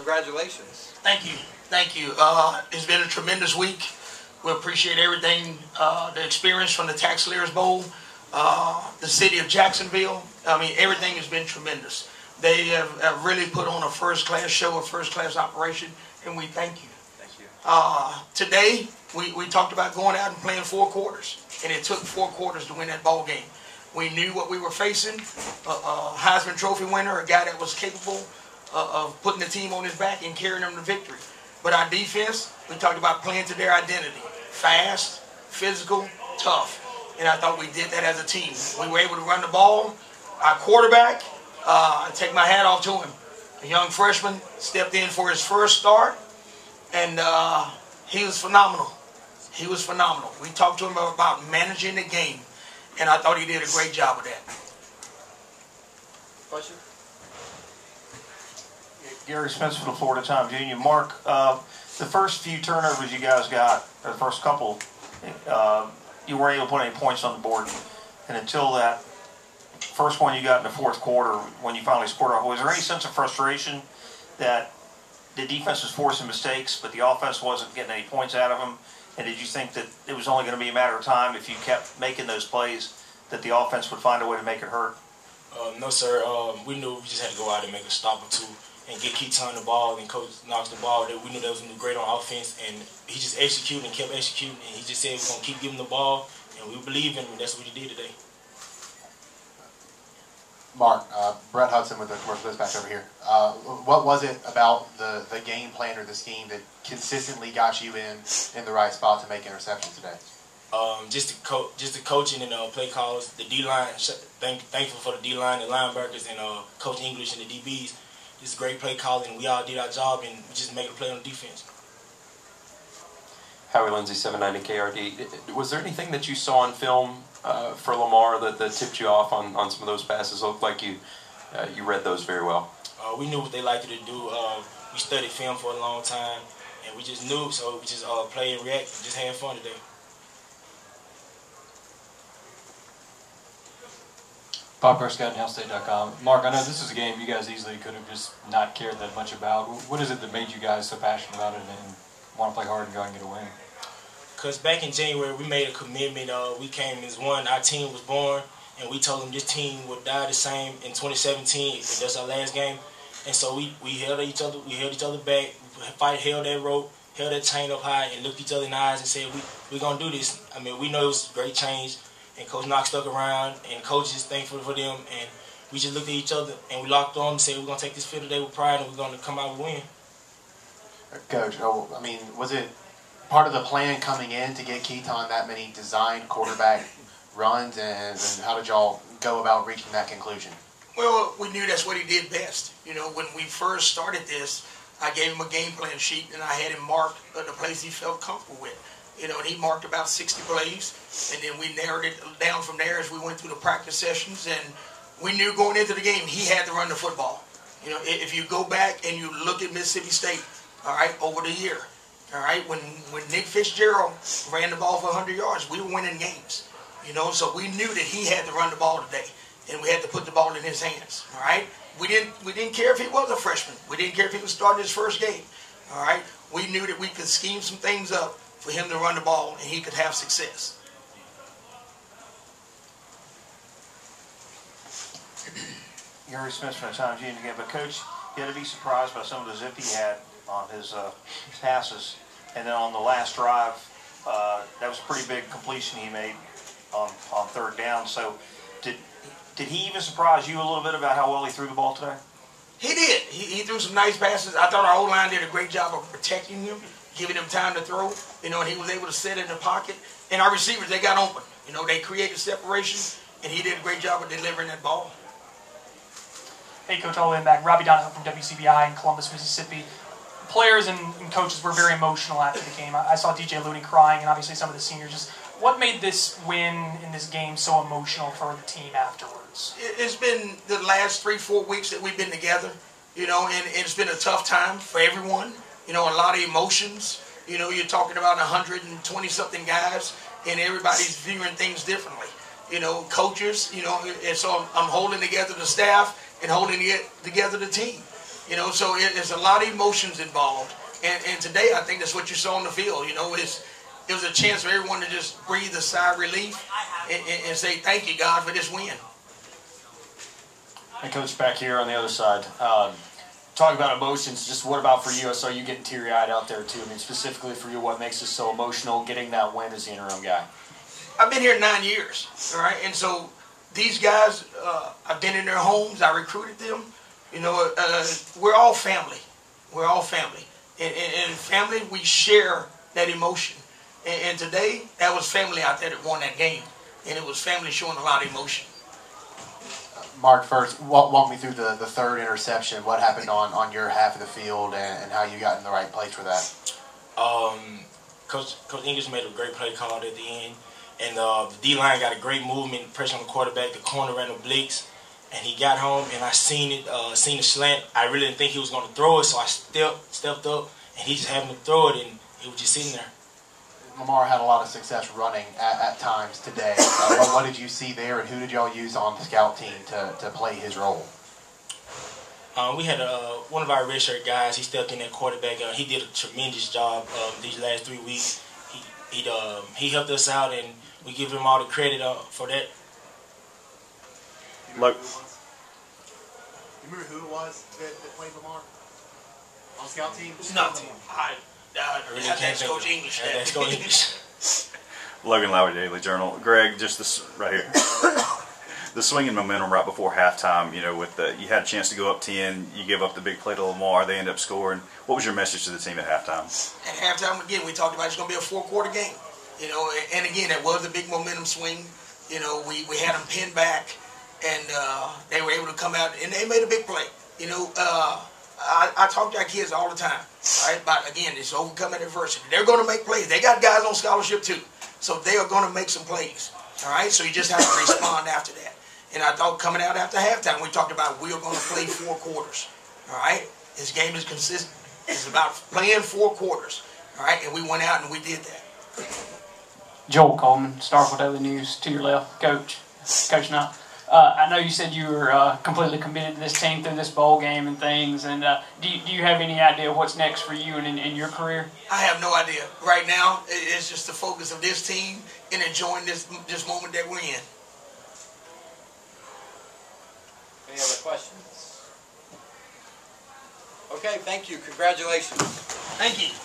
congratulations. Thank you. Thank you. It's been a tremendous week. We appreciate everything, the experience from the TaxSlayers Bowl, the city of Jacksonville. I mean, everything has been tremendous. They have really put on a first-class show, a first-class operation, and we thank you. Thank you. Today, we talked about going out and playing 4 quarters, and it took 4 quarters to win that ball game. We knew what we were facing, a Heisman Trophy winner, a guy that was capable of putting the team on his back and carrying them to victory. But our defense, we talked about playing to their identity. Fast, physical, tough. And I thought we did that as a team. We were able to run the ball. Our quarterback, I take my hat off to him. A young freshman, stepped in for his first start, and he was phenomenal. He was phenomenal. We talked to him about managing the game, and I thought he did a great job of that. Question? Gary Spence for the Florida Times Union. Mark, the first few turnovers you guys got, or the first couple, you weren't able to put any points on the board. And until that first one you got in the fourth quarter, when you finally scored off, was there any sense of frustration that the defense was forcing mistakes, but the offense wasn't getting any points out of them? And did you think that it was only going to be a matter of time if you kept making those plays that the offense would find a way to make it hurt? No, sir. We knew we just had to go out and make a stop or two and get Keaton the ball and Coach Knox the ball. We knew that was going to be great on offense, and he just executed and kept executing, and he just said we're going to keep giving the ball, and we believe in him, and that's what he did today. Mark, Brett Hudson with the Commercial Dispatch over here. What was it about the game plan or the scheme that consistently got you in the right spot to make interceptions today? Just the coaching and play calls, the D-line. Thankful for the D-line, the linebackers, and Coach English and the DBs. Just great play calling, and we all did our job, and we just made a play on the defense. Howie Lindsay, 790 KRD. Was there anything that you saw on film for Lamar that tipped you off on some of those passes? It looked like you read those very well. We knew what they liked to do. We studied film for a long time, and we just knew, so we just play and react and just had fun today. Bob Prescott, NowState.com. Mark, I know this is a game you guys easily could have just not cared that much about. What is it that made you guys so passionate about it and want to play hard and go out and get a win? Because back in January, we made a commitment. We came as one. Our team was born, and we told them this team would die the same in 2017 if that's our last game. And so we held each other. We held each other back. Held that rope, held that chain up high, and looked each other in the eyes and said, "We're gonna do this." I mean, we know it was a great change. And Coach Knox stuck around, and Coach is thankful for them. And we just looked at each other, and we locked on and said, we're going to take this field today with pride, and we're going to come out and win. Coach, I mean, was it part of the plan coming in to get Keaton that many designed quarterback runs, and how did y'all go about reaching that conclusion? Well, we knew that's what he did best. You know, when we first started this, I gave him a game plan sheet, and I had him mark the plays he felt comfortable with. You know, and he marked about 60 plays, and then we narrowed it down from there as we went through the practice sessions, and we knew going into the game he had to run the football. You know, if you go back and you look at Mississippi State, all right, over the year, all right, when Nick Fitzgerald ran the ball for 100 yards, we were winning games. You know, so we knew that he had to run the ball today, and we had to put the ball in his hands, all right? We didn't care if he was a freshman. We didn't care if he was starting his first game, all right? We knew that we could scheme some things up for him to run the ball, and he could have success. Gary Smith from the Times Union again, but Coach, you had to be surprised by some of the zip he had on his passes, and then on the last drive, that was a pretty big completion he made on third down. So, did he even surprise you a little bit about how well he threw the ball today? He did. He threw some nice passes. I thought our O-line did a great job of protecting him, giving him time to throw, you know, and he was able to sit in the pocket. And our receivers, they got open. You know, they created separation, and he did a great job of delivering that ball. Hey, Coach, all the way back. Robbie Donahoe from WCBI in Columbus, Mississippi. Players and coaches were very emotional after the game. I saw DJ Looney crying, and obviously some of the seniors. Just what made this win in this game so emotional for the team afterwards? It's been the last 3-4 weeks that we've been together, you know, and it's been a tough time for everyone. You know, a lot of emotions. You know, you're talking about 120-something guys, and everybody's viewing things differently. You know, coaches, you know, and so I'm holding together the staff and holding together the team. You know, so it's a lot of emotions involved. And today, I think that's what you saw on the field. You know, it was a chance for everyone to just breathe a sigh of relief and say, thank you, God, for this win. Hey, Coach, back here on the other side. Talk about emotions. Just what about for you? I saw you getting teary-eyed out there, too. I mean, specifically for you, what makes this so emotional, getting that win as the interim guy? I've been here 9 years, all right? And so these guys, I've been in their homes. I recruited them. You know, we're all family. We're all family. And family, we share that emotion. And today, that was family out there that won that game. And it was family showing a lot of emotion. Mark, first, walk me through the third interception. What happened on your half of the field and how you got in the right place for that? Coach English made a great play call at the end. And the D-line got a great movement, pressure on the quarterback. The corner ran a blitz. And he got home, and I seen the slant. I really didn't think he was going to throw it, so I stepped up, and he just happened to throw it, and he was just sitting there. Lamar had a lot of success running at times today. What did you see there, and who did y'all use on the scout team to play his role? We had one of our redshirt guys. He stepped in that quarterback. He did a tremendous job these last 3 weeks. He helped us out, and we give him all the credit for that. Look. You remember who it was that played Lamar on scout team? Nothing. I really can't Coach English. That's Coach English. Logan Lowry, Daily Journal. Greg, just this right here. The swing and momentum right before halftime. You know, you had a chance to go up 10. You give up the big play to Lamar. They end up scoring. What was your message to the team at halftime? At halftime, again, we talked about it's going to be a 4-quarter game. You know, and again, that was a big momentum swing. You know, we had them pinned back. And they were able to come out, and they made a big play. You know, I talk to our kids all the time, right? But again, it's overcoming adversity. They're going to make plays. They got guys on scholarship too, so they are going to make some plays. All right, so you just have to respond after that. And I thought coming out after halftime, we talked about we are going to play 4 quarters. All right, this game is consistent. It's about playing 4 quarters. All right, and we went out and we did that. Joel Coleman, Starkville Daily News, to your left, Coach Knox. I know you said you were completely committed to this team through this bowl game and things, and do you have any idea what's next for you and in your career? I have no idea. Right now, it's just the focus of this team and enjoying this moment that we're in. Any other questions? Okay, thank you. Congratulations. Thank you.